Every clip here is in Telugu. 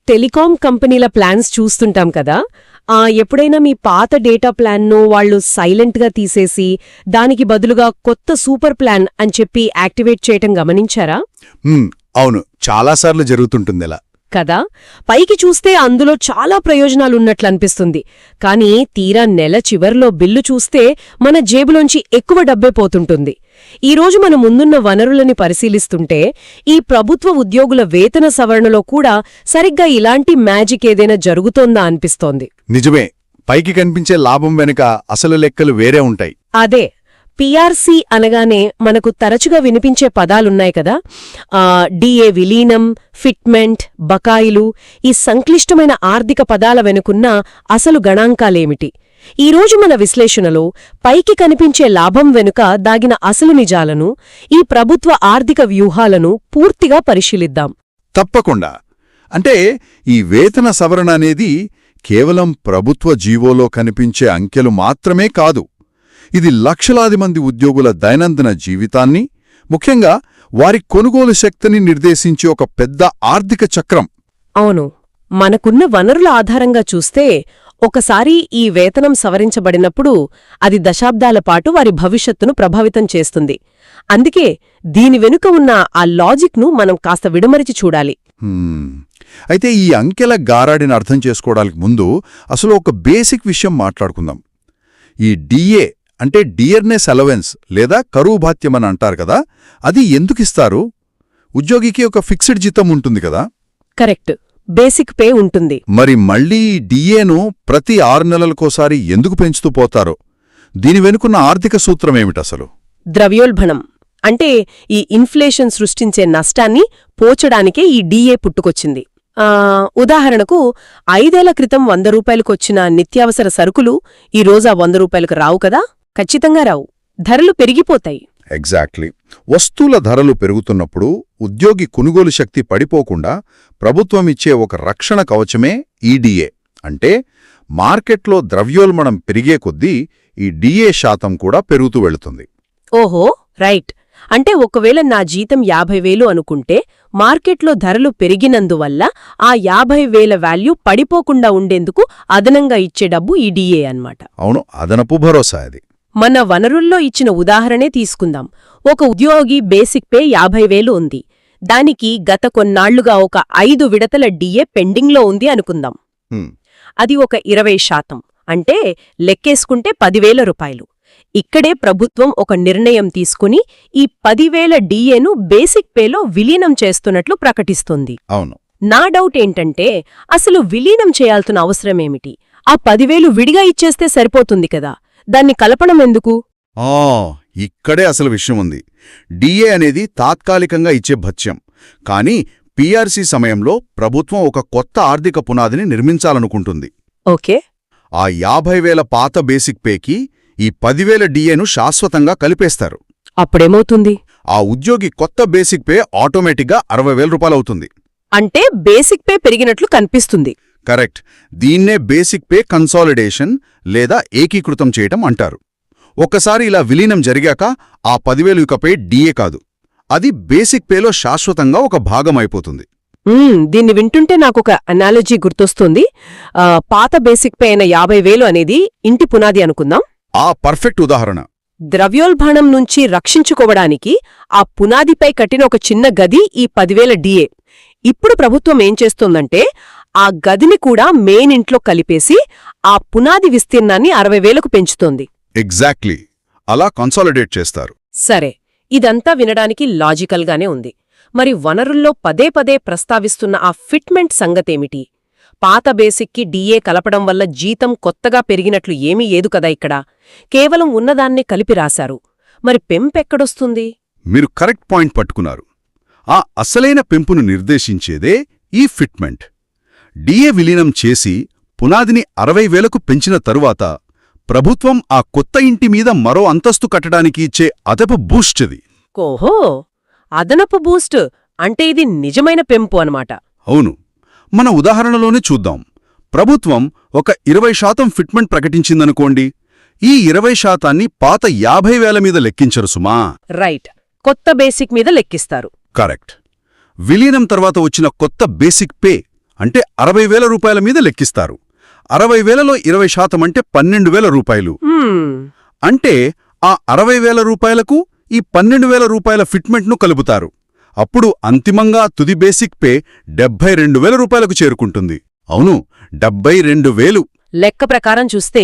టెలికాం కంపెనీల ప్లాన్స్ చూస్తుంటాం కదా. ఎప్పుడైనా మీ పాత డేటా ప్లాన్ను వాళ్ళు సైలెంట్గా తీసేసి దానికి బదులుగా కొత్త సూపర్ ప్లాన్ అని చెప్పి యాక్టివేట్ చేయటం గమనించారా? అవును, చాలాసార్లు జరుగుతుంటుందిలా కదా. పైకి చూస్తే అందులో చాలా ప్రయోజనాలున్నట్లనిపిస్తుంది. కానీ తీరా నెల చివర్లో బిల్లు చూస్తే మన జేబులోంచి ఎక్కువ డబ్బే పోతుంటుంది. ఈరోజు మన ముందున్న వనరులని పరిశీలిస్తుంటే ఈ ప్రభుత్వ ఉద్యోగుల వేతన సవరణలో కూడా సరిగ్గా ఇలాంటి మ్యాజిక్ ఏదైనా జరుగుతోందా అనిపిస్తోంది. నిజమే, పైకి కనిపించే లాభం వెనుక అసలు లెక్కలు వేరే ఉంటాయి. అదే పీఆర్సీ అనగానే మనకు తరచుగా వినిపించే పదాలున్నాయి కదా. డిఏ విలీనం, ఫిట్మెంట్, బకాయిలు, ఈ సంక్లిష్టమైన ఆర్థిక పదాల వెనుకున్న అసలు గణాంకాలేమిటి? ఈరోజు మన విశ్లేషణలో పైకి కనిపించే లాభం వెనుక దాగిన అసలు నిజాలను, ఈ ప్రభుత్వ ఆర్థిక వ్యూహాలను పూర్తిగా పరిశీలిద్దాం. తప్పకుండా. అంటే ఈ వేతన సవరణ అనేది కేవలం ప్రభుత్వ జీవోలో కనిపించే అంకెలు మాత్రమే కాదు. ఇది లక్షలాది మంది ఉద్యోగుల దైనందిన జీవితాన్ని, ముఖ్యంగా వారి కొనుగోలు శక్తిని నిర్దేశించే ఒక పెద్ద ఆర్థిక చక్రం. అవును, మనకున్న వనరుల ఆధారంగా చూస్తే ఒకసారి ఈ వేతనం సవరించబడినప్పుడు అది దశాబ్దాల పాటు వారి భవిష్యత్తును ప్రభావితం చేస్తుంది. అందుకే దీని వెనుక ఉన్న ఆ లాజిక్ను మనం కాస్త విడమరిచి చూడాలి. అయితే ఈ అంకెల గారాడిని అర్థం చేసుకోవడానికి ముందు అసలు ఒక బేసిక్ విషయం మాట్లాడుకుందాం. ఈ డిఏ అంటే డియర్నెస్ అలవెన్స్ లేదా కరువు భాత్యమని అంటారు కదా, అది ఎందుకిస్తారు? ఉద్యోగికి ఒక ఫిక్స్డ్ జీతం ఉంటుంది కదా. కరెక్ట్, బేసిక్ పే ఉంటుంది. మరి మళ్లీ డిఏను ప్రతి 6 నెలలకోసారి ఎందుకు పెంచుతూ పోతారో? దీని వెనుకున్న ఆర్థిక సూత్రమేమిటసలు? ద్రవ్యోల్బణం అంటే ఈ ఇన్ఫ్లేషన్ సృష్టించే నష్టాన్ని పోచడానికే ఈ డిఏ పుట్టుకొచ్చింది. ఉదాహరణకు 5 ఏళ్ల క్రితం 100 రూపాయలకొచ్చిన నిత్యావసర సరుకులు ఈ రోజా 100 రూపాయలకు రావు కదా. ఖచ్చితంగా రావు, ధరలు పెరిగిపోతాయి. ఎగ్జాక్ట్లీ. వస్తువుల ధరలు పెరుగుతున్నప్పుడు ఉద్యోగి కొనుగోలు శక్తి పడిపోకుండా ప్రభుత్వమిచ్చే ఒక రక్షణ కవచమే ఈ డిఏ. అంటే మార్కెట్లో ద్రవ్యోల్బణం పెరిగే కొద్దీ ఈ డిఏ శాతం కూడా పెరుగుతూ వెళుతుంది. ఓహో, రైట్. అంటే ఒకవేళ నా జీతం 50,000 అనుకుంటే మార్కెట్లో ధరలు పెరిగినందువల్ల ఆ 50,000 వాల్యూ పడిపోకుండా ఉండేందుకు అదనంగా ఇచ్చే డబ్బు ఈ డిఏ అన్నమాట. అవును, అదనపు భరోసా అది. మన వనరుల్లో ఇచ్చిన ఉదాహరణే తీసుకుందాం. ఒక ఉద్యోగి బేసిక్ పే 50,000 ఉంది. దానికి గత కొన్నాళ్లుగా ఒక 5 విడతల డిఏ పెండింగ్లో ఉంది అనుకుందాం. అది ఒక 20%, అంటే లెక్కేసుకుంటే 10,000 రూపాయలు. ఇక్కడే ప్రభుత్వం ఒక నిర్ణయం తీసుకుని ఈ 10,000 డిఏను బేసిక్ పేలో విలీనం చేస్తున్నట్లు ప్రకటిస్తుంది. అవును. నా డౌట్ ఏంటంటే అసలు విలీనం చేయాల్సిన అవసరమేమిటి? ఆ 10,000 విడిగా ఇచ్చేస్తే సరిపోతుంది కదా, దాన్ని కలపడం ఎందుకు? ఇక్కడే అసలు విషయం ఉంది. డిఏ అనేది తాత్కాలికంగా ఇచ్చే భత్యం. కానీ పీఆర్సీ సమయంలో ప్రభుత్వం ఒక కొత్త ఆర్థిక పునాదిని నిర్మించాలనుకుంటుంది. ఓకే. ఆ 50,000 పాత బేసిక్ పేకి ఈ 10,000 డిఏను శాశ్వతంగా కలిపేస్తారు. అప్పుడేమవుతుంది? ఆ ఉద్యోగి కొత్త బేసిక్ పే ఆటోమేటిక్గా 60,000 రూపాయలవుతుంది. అంటే బేసిక్ పే పెరిగినట్లు కనిపిస్తుంది. కరెక్ట్. దీన్నే బేసిక్ పే కన్సాలిడేషన్ లేదా ఏకీకృతం చేయటం అంటారు. ఒక్కసారి ఇలా విలీనం జరిగాక ఆ 10,000 ఇకపై డిఏ కాదు, అది బేసిక్ పేలో శాశ్వతంగా ఒక భాగమైపోతుంది. దీన్ని వింటుంటే నాకొక అనాలజీ గుర్తొస్తుంది. పాత బేసిక్ పే అయిన 50,000 అనేది ఇంటి పునాది అనుకుందాం. పర్ఫెక్ట్ ఉదాహరణ. ద్రవ్యోల్బణం నుంచి రక్షించుకోవడానికి ఆ పునాదిపై కట్టిన ఒక చిన్న గది ఈ 10,000 డిఏ. ఇప్పుడు ప్రభుత్వం ఏం చేస్తోందంటే ఆ గదిని కూడా మెయిన్ ఇంట్లో కలిపేసి ఆ పునాది విస్తీర్ణాన్ని 60,000కు పెంచుతోంది. ఎగ్జాక్ట్లీ, అలా కన్సాలిడేట్ చేస్తారు. సరే, ఇదంతా వినడానికి లాజికల్గానే ఉంది. మరి వనరుల్లో పదే పదే ప్రస్తావిస్తున్న ఆ ఫిట్మెంట్ సంగతేమిటి? పాత బేసిక్కి డిఏ కలపడం వల్ల జీతం కొత్తగా పెరిగినట్లు ఏమీ ఏదు కదా ఇక్కడ. కేవలం ఉన్నదాన్నే కలిపి రాశారు. మరి పెంపెక్కడొస్తుంది? మీరు కరెక్ట్ పాయింట్ పట్టుకున్నారు. ఆ అసలైన పెంపును నిర్దేశించేదే ఈ ఫిట్మెంట్. డిఏ విలీనం చేసి పునాదిని 60,000కు పెంచిన తరువాత ప్రభుత్వం ఆ కొత్త ఇంటి మీద మరో అంతస్తు కట్టడానికి ఇచ్చే అదనపు బూస్ట్ ఇది. ఓహో, అదనపు బూస్ట్ అంటే ఇది నిజమైన పెంపు అనమాట. అవును. మన ఉదాహరణలోనే చూద్దాం. ప్రభుత్వం ఒక 20% ఫిట్మెంట్ ప్రకటించిందనుకోండి. ఈ 20%ని పాత 50,000 మీద లెక్కించరు సుమా. రైట్, కొత్త బేసిక్ మీద లెక్కిస్తారు. కరెక్ట్. విలీనం తర్వాత వచ్చిన కొత్త బేసిక్ పే అంటే 60,000 రూపాయల మీద లెక్కిస్తారు. 60,000లో 20% అంటే 12,000 రూపాయలు. అంటే ఆ 60,000 రూపాయలకు ఈ 12,000 రూపాయల ఫిట్మెంట్ను కలుపుతారు. అప్పుడు అంతిమంగా తుది బేసిక్ పే 72,000 రూపాయలకు చేరుకుంటుంది. అవును, 72,000. లెక్క ప్రకారం చూస్తే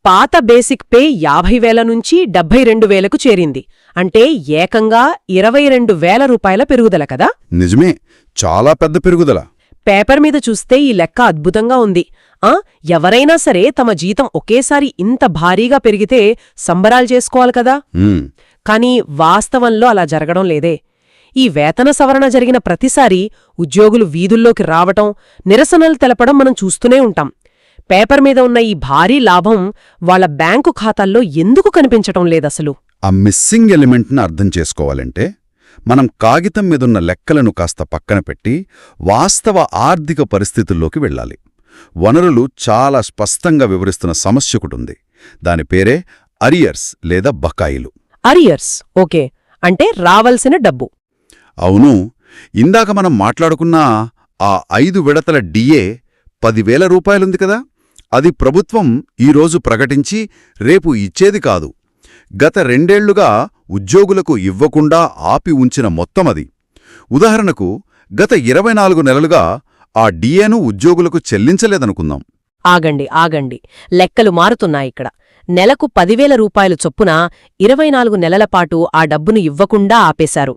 పాత బేసిక్ పే 50,000 నుంచి 72,000కు చేరింది. అంటే ఏకంగా 22,000 రూపాయల పెరుగుదల కదా? నిజమే, చాలా పెద్ద పెరుగుదల. పేపర్ మీద చూస్తే ఈ లెక్క అద్భుతంగా ఉంది. ఎవరైనా సరే తమ జీతం ఒకేసారి ఇంత భారీగా పెరిగితే సంబరాలు చేసుకోవాలి కదా. కాని వాస్తవంలో అలా జరగడం లేదే. ఈ వేతన సవరణ జరిగిన ప్రతిసారి ఉద్యోగులు వీధుల్లోకి రావటం, నిరసనలు తెలపడం మనం చూస్తూనే ఉంటాం. పేపర్ మీద ఉన్న ఈ భారీ లాభం వాళ్ల బ్యాంకు ఖాతాల్లో ఎందుకు కనిపించటం లేదసలు? ఆ మిస్సింగ్ ఎలిమెంట్ను అర్థం చేసుకోవాలంటే మనం కాగితం మీదున్న లెక్కలను కాస్త పక్కన పెట్టి వాస్తవ ఆర్థిక పరిస్థితుల్లోకి వెళ్ళాలి. వనరులు చాలా స్పష్టంగా వివరిస్తున్న సమస్యకుటుంది. దాని పేరే అరియర్స్ లేదా బకాయిలు. Arrears, okay. అంటే రావలసిన డబ్బు. అవును, ఇందాక మనం మాట్లాడుకున్న ఆ 5 విడతల డిఏ 10,000 రూపాయలుంది కదా, అది ప్రభుత్వం ఈరోజు ప్రకటించి రేపు ఇచ్చేది కాదు. గత 2 ఏళ్లుగా ఉద్యోగులకు ఇవ్వకుండా ఆపి ఉంచిన మొత్తమది. ఉదాహరణకు గత 24 నెలలుగా ఆ డిఏను ఉద్యోగులకు చెల్లించలేదనుకుందాం. ఆగండి, లెక్కలు మారుతున్నాయిక్కడ. నెలకు 10,000 రూపాయలు చొప్పున 24 నెలలపాటు ఆ డబ్బును ఇవ్వకుండా ఆపేశారు.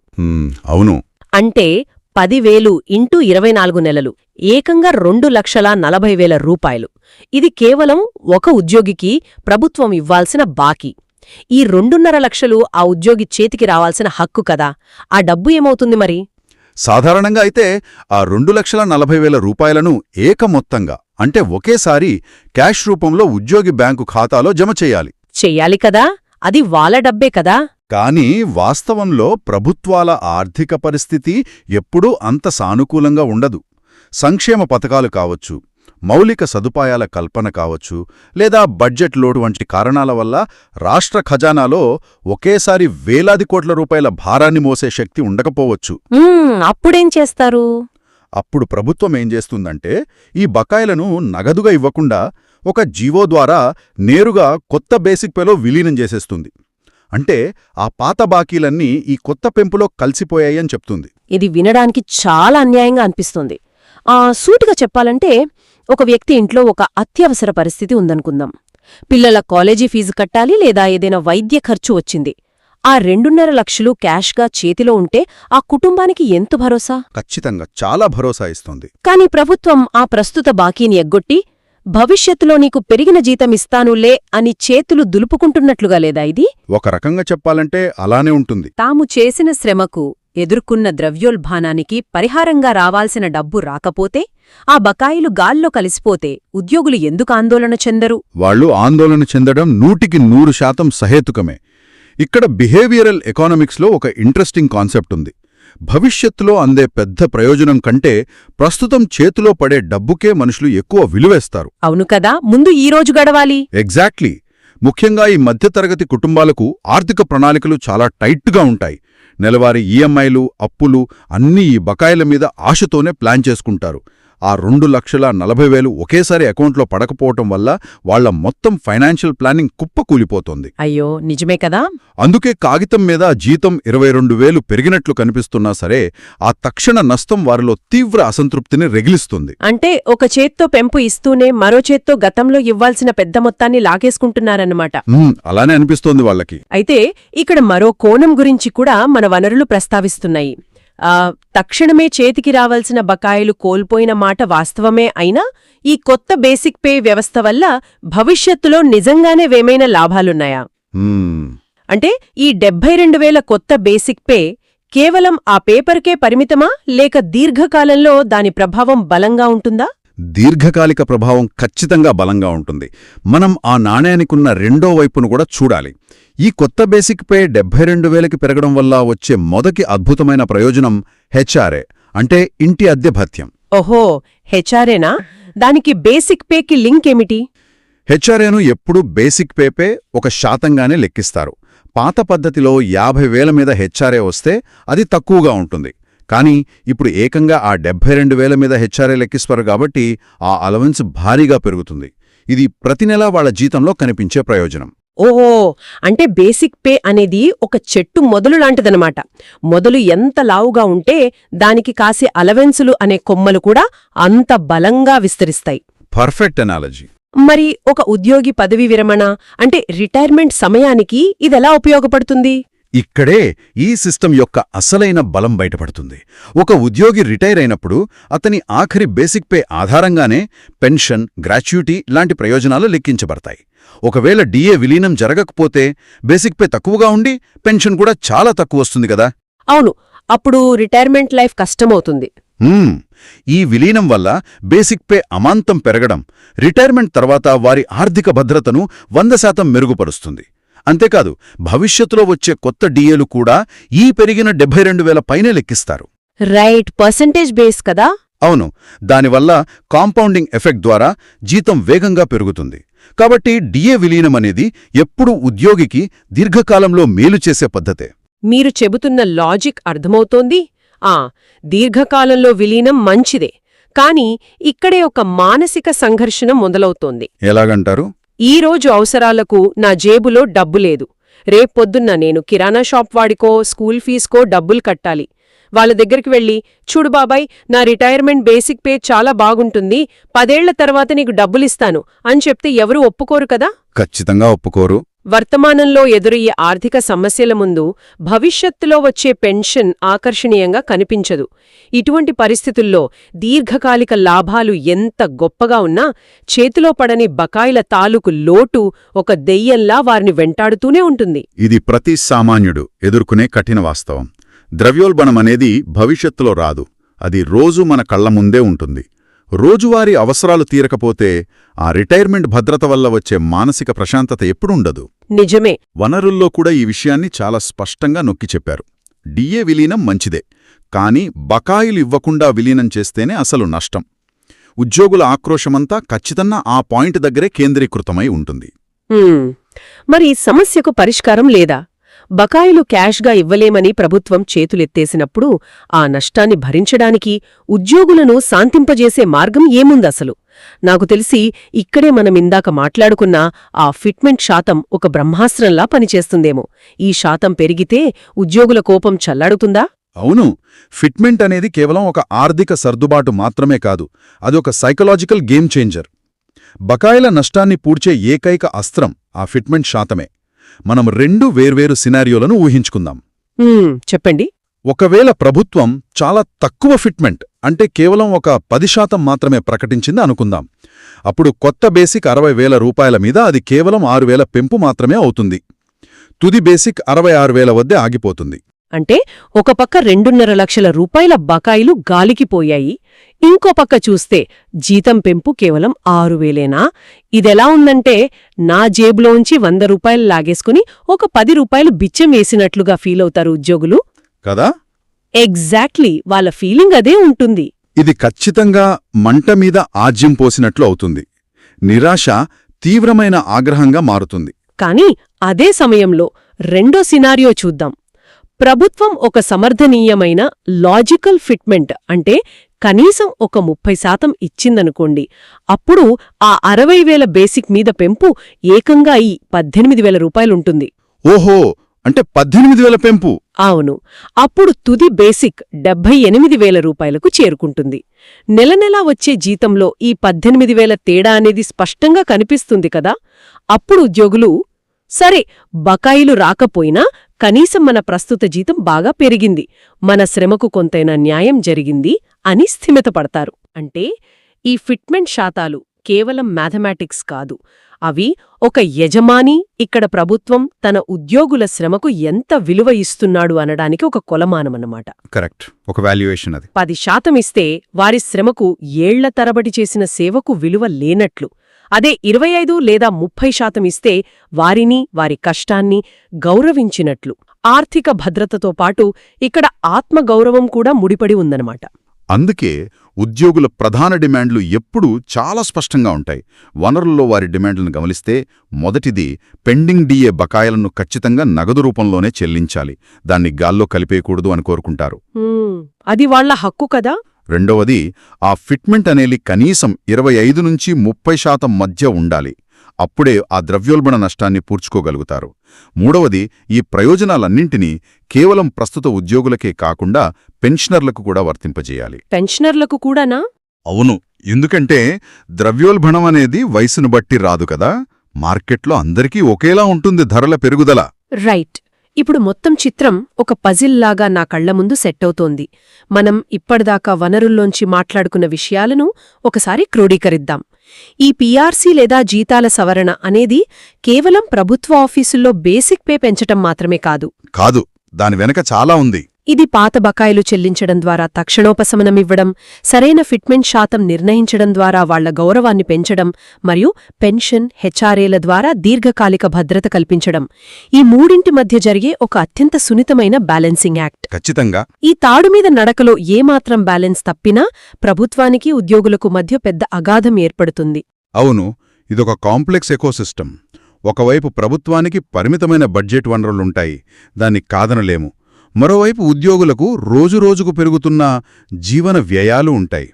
అవును. అంటే 10,000 ఇంటూ 24 నెలలు, ఏకంగా 2,40,000 రూపాయలు. ఇది కేవలం ఒక ఉద్యోగికి ప్రభుత్వం ఇవ్వాల్సిన బాకీ. ఈ 2.5 లక్షలు ఆ ఉద్యోగి చేతికి రావాల్సిన హక్కు కదా. ఆ డబ్బు ఏమవుతుంది మరి? సాధారణంగా అయితే ఆ 2,40,000 రూపాయలను ఏకమొత్తంగా అంటే ఒకేసారి క్యాష్ రూపంలో ఉద్యోగి బ్యాంకు ఖాతాలో జమ చెయ్యాలి కదా. అది వాళ్ళ డబ్బే కదా. కానీ వాస్తవంలో ప్రభుత్వాల ఆర్థిక పరిస్థితి ఎప్పుడూ అంత సానుకూలంగా ఉండదు. సంక్షేమ పథకాలు కావచ్చు, మౌలిక సదుపాయాల కల్పన కావచ్చు, లేదా బడ్జెట్ లోటు వంటి కారణాల వల్ల రాష్ట్ర ఖజానాలో ఒకేసారి వేలాది కోట్ల రూపాయల భారాన్ని మోసే శక్తి ఉండకపోవచ్చు. అప్పుడేం చేస్తారు? అప్పుడు ప్రభుత్వం ఏం చేస్తుందంటే ఈ బకాయిలను నగదుగా ఇవ్వకుండా ఒక జీవో ద్వారా నేరుగా కొత్త బేసిక్ పేలో విలీనం చేసేస్తుంది. అంటే ఆ పాత బాకీలన్నీ ఈ కొత్త పెంపులో కలిసిపోయాయని చెప్తుంది. ఇది వినడానికి చాలా అన్యాయంగా అనిపిస్తుంది. సూటిగా చెప్పాలంటే ఒక వ్యక్తి ఇంట్లో ఒక అత్యవసర పరిస్థితి ఉందనుకుందాం. పిల్లల కాలేజీ ఫీజు కట్టాలి, లేదా ఏదైనా వైద్య ఖర్చు వచ్చింది. ఆ 2.5 లక్షలు క్యాష్గా చేతిలో ఉంటే ఆ కుటుంబానికి ఎంత భరోసా? ఖచ్చితంగా చాలా భరోసా ఇస్తుంది. కాని ప్రభుత్వం ఆ ప్రస్తుత బాకీని ఎగ్గొట్టి భవిష్యత్తులో నీకు పెరిగిన జీతమిస్తానులే అని చేతులు దులుపుకుంటున్నట్లుగా లేదా ఇది? ఒక రకంగా చెప్పాలంటే అలానే ఉంటుంది. తాము చేసిన శ్రమకు ఎదుర్కొన్న ద్రవ్యోల్బణానికి పరిహారంగా రావాల్సిన డబ్బు రాకపోతే, ఆ బకాయిలు గాల్లో కలిసిపోతే ఉద్యోగులు ఎందుకు ఆందోళన చెందరు? వాళ్లు ఆందోళన చెందడం 100% సహేతుకమే. ఇక్కడ బిహేవియరల్ ఎకానమిక్స్లో ఒక ఇంట్రెస్టింగ్ కాన్సెప్ట్ ఉంది. భవిష్యత్తులో అందే పెద్ద ప్రయోజనం కంటే ప్రస్తుతం చేతిలో పడే డబ్బుకే మనుషులు ఎక్కువ విలువేస్తారు. అవును కదా, ముందు ఈరోజు గడవాలి. ఎగ్జాక్ట్లీ. ముఖ్యంగా ఈ మధ్యతరగతి కుటుంబాలకు ఆర్థిక ప్రణాళికలు చాలా టైట్గా ఉంటాయి. నెలవారీ ఈఎంఐలు, అప్పులు అన్నీ ఈ బకాయిల మీద ఆశతోనే ప్లాన్ చేసుకుంటారు. ఆ 2,40,000 ఒకేసారి అకౌంట్లో పడకపోవటం వల్ల వాళ్ల మొత్తం ఫైనాన్షియల్ ప్లానింగ్ కుప్పకూలిపోతోంది. అయ్యో, నిజమే కదా. అందుకే కాగితం మీద జీతం 22,000 పెరిగినట్లు కనిపిస్తున్నా సరే ఆ తక్షణ నష్టం వారిలో తీవ్ర అసంతృప్తిని రగిలిస్తుంది. అంటే ఒక చేత్తో పెంపు ఇస్తూనే మరో చేత్తో గతంలో ఇవ్వాల్సిన పెద్ద మొత్తాన్ని లాగేసుకుంటున్నారన్నమాట. అలానే అనిపిస్తోంది వాళ్ళకి. అయితే ఇక్కడ మరో కోణం గురించి కూడా మన వనరులు ప్రస్తావిస్తున్నాయి. తక్షణమే చేతికి రావాల్సిన బకాయిలు కోల్పోయిన మాట వాస్తవమే అయినా ఈ కొత్త బేసిక్ పే వ్యవస్థ వల్ల భవిష్యత్తులో నిజంగానే వేమైనా లాభాలున్నాయా? అంటే ఈ 72,000 కొత్త బేసిక్ పే కేవలం ఆ పేపర్కే పరిమితమా, లేక దీర్ఘకాలంలో దాని ప్రభావం బలంగా ఉంటుందా? దీర్ఘకాలిక ప్రభావం ఖచ్చితంగా బలంగా ఉంటుంది. మనం ఆ నాణ్యానికున్న రెండో వైపును కూడా చూడాలి. ఈ కొత్త బేసిక్ పే 72,000కి పెరగడం వల్ల వచ్చే మొదటి అద్భుతమైన ప్రయోజనం హెచ్ఆర్ఏ, అంటే ఇంటి అద్దె భత్యం. ఓహో, హెచ్ఆర్ఏనా? దానికి బేసిక్ పేకి లింక్ ఏమిటి? హెచ్ఆర్ఏను ఎప్పుడూ బేసిక్ పేపే ఒక శాతంగానే లెక్కిస్తారు. పాత పద్ధతిలో 50,000 మీద హెచ్ఆర్ఏ వస్తే అది తక్కువగా ఉంటుంది. కానీ ఇప్పుడు ఏకంగా ఆ 72,000 మీద హెచ్ఆర్ఏ లెక్కిస్తారు కాబట్టి ఆ అలవెన్స్ భారీగా పెరుగుతుంది. ఇది ప్రతి నెలా వాళ్ల జీతంలో కనిపించే ప్రయోజనం. ఓహో, అంటే బేసిక్ పే అనేది ఒక చెట్టు మొదలు లాంటిదనమాట. మొదలు ఎంత లావుగా ఉంటే దానికి కాసే అలవెన్సులు అనే కొమ్మలు కూడా అంత బలంగా విస్తరిస్తాయి. Perfect analogy. మరి ఒక ఉద్యోగి పదవీ విరమణ అంటే రిటైర్మెంట్ సమయానికి ఇదెలా ఉపయోగపడుతుంది? ఇక్కడే ఈ సిస్టమ్ యొక్క అసలైన బలం బయటపడుతుంది. ఒక ఉద్యోగి రిటైర్ అయినప్పుడు అతని ఆఖరి బేసిక్ పే ఆధారంగానే పెన్షన్, గ్రాట్యుటీ లాంటి ప్రయోజనాలు లెక్కించబడతాయి. ఒకవేళ డిఏ విలీనం జరగకపోతే బేసిక్ పే తక్కువగా ఉండి పెన్షన్ కూడా చాలా తక్కువ వస్తుంది కదా. అవును, అప్పుడు రిటైర్మెంట్ లైఫ్ కష్టమవుతుంది. ఈ విలీనం వల్ల బేసిక్ పే అమాంతం పెరగడం రిటైర్మెంట్ తర్వాత వారి ఆర్థిక భద్రతను 100% మెరుగుపరుస్తుంది. అంతేకాదు, భవిష్యత్తులో వచ్చే కొత్త డిఏలు కూడా ఈ పెరిగిన 72,000 పైనే లెక్కిస్తారు. రైట్, పర్సంటేజ్ బేస్ కదా. అవును, దానివల్ల కాంపౌండింగ్ ఎఫెక్ట్ ద్వారా జీతం వేగంగా పెరుగుతుంది. కాబట్టి డిఏ విలీనం అనేది ఎప్పుడూ ఉద్యోగికి దీర్ఘకాలంలో మేలు చేసే పద్ధతే. మీరు చెబుతున్న లాజిక్ అర్థమవుతోంది. దీర్ఘకాలంలో విలీనం మంచిదే, కాని ఇక్కడే ఒక మానసిక సంఘర్షణ మొదలవుతోంది. ఎలాగంటారు? ఈరోజు అవసరాలకు నా జేబులో డబ్బు లేదు. రేపొద్దున్న నేను కిరాణా షాప్ వాడికో స్కూల్ ఫీజుకో డబ్బులు కట్టాలి. వాళ్ళ దగ్గరికి వెళ్ళి, చూడు బాబాయ్, నా రిటైర్మెంట్ బేసిక్ పే చాలా బాగుంటుంది, 10 ఏళ్ల తర్వాత నీకు డబ్బులిస్తాను అని చెప్తే ఎవరూ ఒప్పుకోరు కదా. ఖచ్చితంగా ఒప్పుకోరు. వర్తమానంలో ఎదురయ్యే ఆర్థిక సమస్యల ముందు భవిష్యత్తులో వచ్చే పెన్షన్ ఆకర్షణీయంగా కనిపించదు. ఇటువంటి పరిస్థితుల్లో దీర్ఘకాలిక లాభాలు ఎంత గొప్పగా ఉన్నా చేతిలో పడని బకాయిల తాలూకు లోటు ఒక దెయ్యంలా వారిని వెంటాడుతూనే ఉంటుంది. ఇది ప్రతి సామాన్యుడు ఎదుర్కొనే కఠిన వాస్తవం. ద్రవ్యోల్బణం అనేది భవిష్యత్తులో రాదు, అది రోజూ మన కళ్ల ముందే ఉంటుంది. రోజువారీ అవసరాలు తీరకపోతే ఆ రిటైర్మెంట్ భద్రత వల్ల వచ్చే మానసిక ప్రశాంతత ఎప్పుడుండదు. నిజమే. వనరుల్లో కూడా ఈ విషయాన్ని చాలా స్పష్టంగా నొక్కి చెప్పారు. డిఏ విలీనం మంచిదే, కానీ బకాయిలు ఇవ్వకుండా విలీనం చేస్తేనే అసలు నష్టం. ఉద్యోగుల ఆక్రోశమంతా ఖచ్చితంగా ఆ పాయింట్ దగ్గరే కేంద్రీకృతమై ఉంటుంది. మరి సమస్యకు పరిష్కారం లేదా? బకాయిలు క్యాష్గా ఇవ్వలేమని ప్రభుత్వం చేతులెత్తేసినప్పుడు ఆ నష్టాన్ని భరించడానికి ఉద్యోగులను శాంతింపజేసే మార్గం ఏముందసలు? నాకు తెలిసి ఇక్కడే మనమిందాక మాట్లాడుకున్న ఆ ఫిట్మెంట్ శాతం ఒక బ్రహ్మాస్త్రంలా పనిచేస్తుందేమో. ఈ శాతం పెరిగితే ఉద్యోగుల కోపం చల్లారుతుందా? అవును, ఫిట్మెంట్ అనేది కేవలం ఒక ఆర్థిక సర్దుబాటు మాత్రమే కాదు, అదొక సైకలాజికల్ గేమ్ చేంజర్. బకాయిల నష్టాన్ని పూడ్చే ఏకైక అస్త్రం ఆ ఫిట్మెంట్ శాతమే. మనం 2 వేర్వేరు సినారియోలను ఊహించుకుందాం. చెప్పండి. ఒకవేళ ప్రభుత్వం చాలా తక్కువ ఫిట్మెంట్ అంటే కేవలం ఒక 10% మాత్రమే ప్రకటించింది అనుకుందాం. అప్పుడు కొత్త బేసిక్ 60,000 రూపాయల మీద అది కేవలం 6,000 పెంపు మాత్రమే అవుతుంది. తుది బేసిక్ 66,000 వద్దే ఆగిపోతుంది. అంటే ఒక పక్క 2.5 లక్షల రూపాయల బకాయిలు గాలికిపోయాయి, ఇంకో పక్క చూస్తే జీతం పెంపు కేవలం 6,000. ఇదెలా ఉందంటే నా జేబులోంచి 100 రూపాయలు లాగేసుకుని ఒక 10 రూపాయలు బిచ్చం వేసినట్లుగా ఫీలవుతారు ఉద్యోగులు కదా. ఎగ్జాక్ట్లీ, వాళ్ళ ఫీలింగ్ అదే ఉంటుంది. ఇది ఖచ్చితంగా మంట మీద ఆజ్యం పోసినట్లు అవుతుంది. నిరాశ తీవ్రమైన ఆగ్రహంగా మారుతుంది. కాని అదే సమయంలో రెండో సినారియో చూద్దాం. ప్రభుత్వం ఒక సమర్థనీయమైన లాజికల్ ఫిట్మెంట్ అంటే కనీసం ఒక 30% ఇచ్చిందనుకోండి. అప్పుడు ఆ 60,000 బేసిక్ మీద పెంపు ఏకంగా ఈ 18,000 రూపాయలుంటుంది. ఓహో, అంటే 18,000 పెంపు. అవును, అప్పుడు తుది బేసిక్ 78,000 రూపాయలకు చేరుకుంటుంది. నెలనెలా వచ్చే జీతంలో ఈ 18,000 తేడా అనేది స్పష్టంగా కనిపిస్తుంది కదా. అప్పుడు ఉద్యోగులు, సరే బకాయిలు రాకపోయినా కనీసం మన ప్రస్తుత జీతం బాగా పెరిగింది, మన శ్రమకు కొంతైనా న్యాయం జరిగింది అని స్థిమితపడతారు. అంటే ఈ ఫిట్మెంట్ శాతాలు కేవలం మ్యాథమెటిక్స్ కాదు, అవి ఒక యజమాని, ఇక్కడ ప్రభుత్వం తన ఉద్యోగుల శ్రమకు ఎంత విలువ ఇస్తున్నాడు అనడానికి ఒక కొలమానమన్నమాట. కరెక్ట్, ఒక వాల్యుయేషన్ అది. 10% ఇస్తే వారి శ్రమకు ఏళ్ల తరబడి చేసిన సేవకు విలువ లేనట్లు. అదే 25 లేదా 30% ఇస్తే వారిని, వారి కష్టాన్ని గౌరవించినట్లు. ఆర్థిక భద్రతతో పాటు ఇక్కడ ఆత్మగౌరవం కూడా ముడిపడి ఉందన్నమాట. అందుకే ఉద్యోగుల ప్రధాన డిమాండ్లు ఎప్పుడూ చాలా స్పష్టంగా ఉంటాయి. వనరుల్లో వారి డిమాండ్లను గమనిస్తే మొదటిది పెండింగ్ డిఏ బకాయిలను ఖచ్చితంగా నగదు రూపంలోనే చెల్లించాలి, దాన్ని గాల్లో కలిపేయకూడదు అని కోరుకుంటారు. అది వాళ్ల హక్కు కదా. రెండవది, ఆ ఫిట్మెంట్ అనేది కనీసం 25 నుంచి 30% మధ్య ఉండాలి. అప్పుడే ఆ ద్రవ్యోల్బణ నష్టాన్ని పూడ్చుకోగలుగుతారు. మూడవది, ఈ ప్రయోజనాలన్నింటినీ కేవలం ప్రస్తుత ఉద్యోగులకే కాకుండా పెన్షనర్లకు కూడా వర్తింపజేయాలి. పెన్షనర్లకు కూడానా? అవును, ఎందుకంటే ద్రవ్యోల్బణం అనేది వయసును బట్టి రాదు కదా. మార్కెట్లో అందరికీ ఒకేలా ఉంటుంది ధరల పెరుగుదల. రైట్. ఇప్పుడు మొత్తం చిత్రం ఒక పజిల్లాగా నా కళ్ల ముందు సెట్ అవుతోంది. మనం ఇప్పటిదాకా వనరుల్లోంచి మాట్లాడుకున్న విషయాలను ఒకసారి క్రోడీకరిద్దాం. ఈ పీఆర్సీ లేదా జీతాల సవరణ అనేది కేవలం ప్రభుత్వ ఆఫీసుల్లో బేసిక్ పే పెంచటం మాత్రమే కాదు, దాని వెనక చాలా ఉంది. ఇది పాత బకాయిలు చెల్లించడం ద్వారా తక్షణోపశమనమివ్వడం, సరైన ఫిట్మెంట్ శాతం నిర్ణయించడం ద్వారా వాళ్ల గౌరవాన్ని పెంచడం, మరియు పెన్షన్, హెచ్ఆర్ఏల ద్వారా దీర్ఘకాలిక భద్రత కల్పించడం, ఈ మూడింటి మధ్య జరిగే ఒక అత్యంత సున్నితమైన బ్యాలెన్సింగ్ యాక్ట్. ఖచ్చితంగా. ఈ తాడుమీద నడకలో ఏమాత్రం బ్యాలెన్స్ తప్పినా ప్రభుత్వానికి, ఉద్యోగులకు మధ్య పెద్ద అగాధం ఏర్పడుతుంది. అవును, ఇదొక కాంప్లెక్స్ ఎకోసిస్టమ్. ఒకవైపు ప్రభుత్వానికి పరిమితమైన బడ్జెట్ వనరులుంటాయి, దాన్ని కాదనలేము. మరోవైపు ఉద్యోగులకు రోజురోజుకు పెరుగుతున్న జీవన వ్యయాలు ఉంటాయి.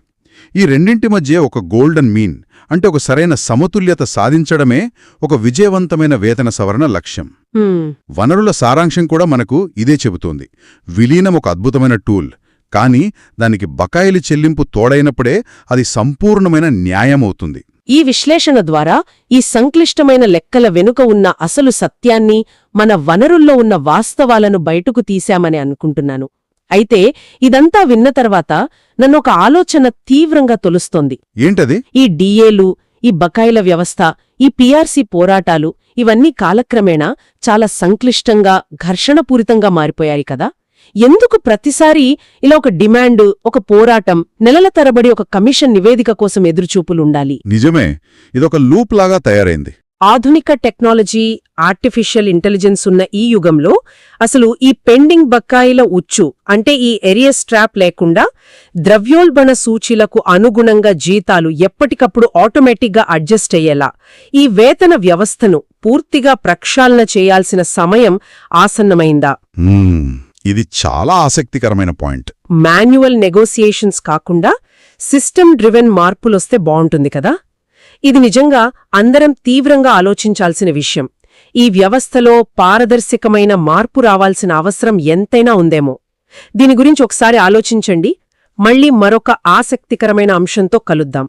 ఈ రెండింటి మధ్య ఒక గోల్డెన్ మీన్, అంటే ఒక సరైన సమతుల్యత సాధించడమే ఒక విజయవంతమైన వేతన సవరణ లక్ష్యం. వనరుల సారాంశం కూడా మనకు ఇదే చెబుతోంది. విలీనం ఒక అద్భుతమైన టూల్, కానీ దానికి బకాయిలి చెల్లింపు తోడైనప్పుడే అది సంపూర్ణమైన న్యాయమవుతుంది. ఈ విశ్లేషణ ద్వారా ఈ సంక్లిష్టమైన లెక్కల వెనుక ఉన్న అసలు సత్యాన్ని, మన వనరుల్లో ఉన్న వాస్తవాలను బయటకు తీశామని అనుకుంటున్నాను. అయితే ఇదంతా విన్న తర్వాత నన్నొక ఆలోచన తీవ్రంగా తొలుస్తోంది. ఏంటది? ఈ డిఏలు, ఈ బకాయిల వ్యవస్థ, ఈ పీఆర్సీ పోరాటాలు ఇవన్నీ కాలక్రమేణా చాలా సంక్లిష్టంగా, ఘర్షణపూరితంగా మారిపోయాయి కదా. ఎందుకు ప్రతిసారి ఇలా ఒక డిమాండ్, ఒక పోరాటం, నెలల తరబడి ఒక కమిషన్ నివేదిక కోసం ఎదురుచూపులుండాలి? నిజమే, ఇదొక లూప్ లాగా తయారైంది. ఆధునిక టెక్నాలజీ, ఆర్టిఫిషియల్ ఇంటెలిజెన్స్ ఉన్న ఈ యుగంలో అసలు ఈ పెండింగ్ బకాయిల ఉచ్చు, అంటే ఈ ఎరియస్ ట్రాప్ లేకుండా ద్రవ్యోల్బణ సూచీలకు అనుగుణంగా జీతాలు ఎప్పటికప్పుడు ఆటోమేటిక్గా అడ్జస్ట్ అయ్యేలా ఈ వేతన వ్యవస్థను పూర్తిగా ప్రక్షాళన చేయాల్సిన సమయం ఆసన్నమైందా? ఇది చాలా ఆసక్తికరమైన పాయింట్. మాన్యువల్ నెగోసియేషన్స్ కాకుండా సిస్టమ్ డ్రివెన్ మార్పులొస్తే బావుంటుంది కదా. ఇది నిజంగా అందరం తీవ్రంగా ఆలోచించాల్సిన విషయం. ఈ వ్యవస్థలో పారదర్శకమైన మార్పు రావాల్సిన అవసరం ఎంతైనా ఉందేమో. దీని గురించి ఒకసారి ఆలోచించండి. మళ్ళీ మరొక ఆసక్తికరమైన అంశంతో కలుద్దాం.